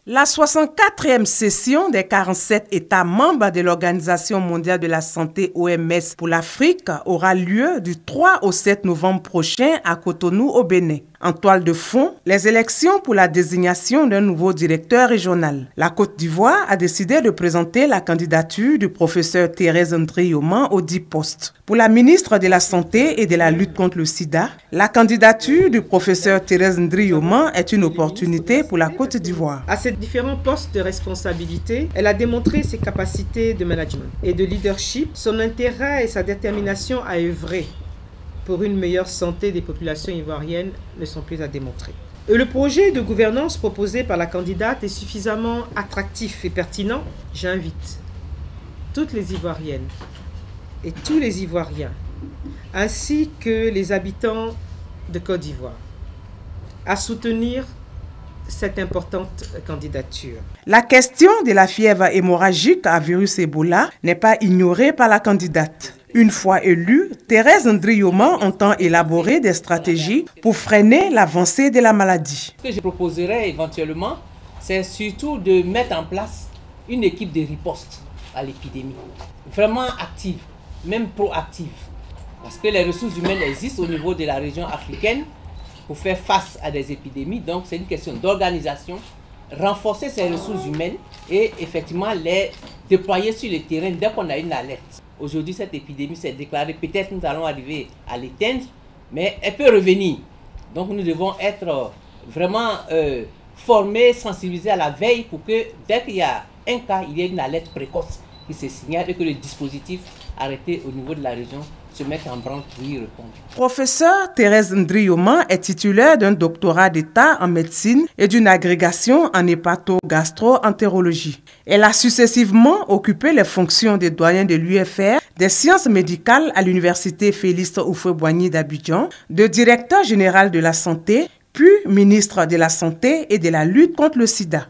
La 64e session des 47 États membres de l'Organisation mondiale de la santé OMS pour l'Afrique aura lieu du 3 au 7 novembre prochain à Cotonou au Bénin. En toile de fond, les élections pour la désignation d'un nouveau directeur régional. La Côte d'Ivoire a décidé de présenter la candidature du professeur Thérèse Ndriyoman au 10 postes. Pour la ministre de la Santé et de la lutte contre le sida, la candidature du professeur Thérèse Ndriyoman est une opportunité pour la Côte d'Ivoire. À ces différents postes de responsabilité, elle a démontré ses capacités de management et de leadership, son intérêt et sa détermination à œuvrer pour une meilleure santé des populations ivoiriennes ne sont plus à démontrer. Et le projet de gouvernance proposé par la candidate est suffisamment attractif et pertinent. J'invite toutes les Ivoiriennes et tous les Ivoiriens, ainsi que les habitants de Côte d'Ivoire, à soutenir cette importante candidature. La question de la fièvre hémorragique à virus Ebola n'est pas ignorée par la candidate. Une fois élue, Thérèse Ndriyoman entend élaborer des stratégies pour freiner l'avancée de la maladie. Ce que je proposerais éventuellement, c'est surtout de mettre en place une équipe de riposte à l'épidémie. Vraiment active, même proactive. Parce que les ressources humaines existent au niveau de la région africaine pour faire face à des épidémies. Donc c'est une question d'organisation, renforcer ces ressources humaines et effectivement les déployer sur le terrain dès qu'on a une alerte. Aujourd'hui, cette épidémie s'est déclarée, peut-être nous allons arriver à l'éteindre, mais elle peut revenir. Donc nous devons être vraiment formés, sensibilisés à la veille pour que dès qu'il y a un cas, il y ait une alerte précoce qui se signale et que le dispositif arrêté au niveau de la région se mettre en branle pour y répondre. Professeur Thérèse Ndriyoman est titulaire d'un doctorat d'État en médecine et d'une agrégation en hépato-gastro-entérologie. Elle a successivement occupé les fonctions de doyen de l'UFR, des sciences médicales à l'université Félix Houphouët-Boigny d'Abidjan, de directeur général de la santé, puis ministre de la Santé et de la lutte contre le sida.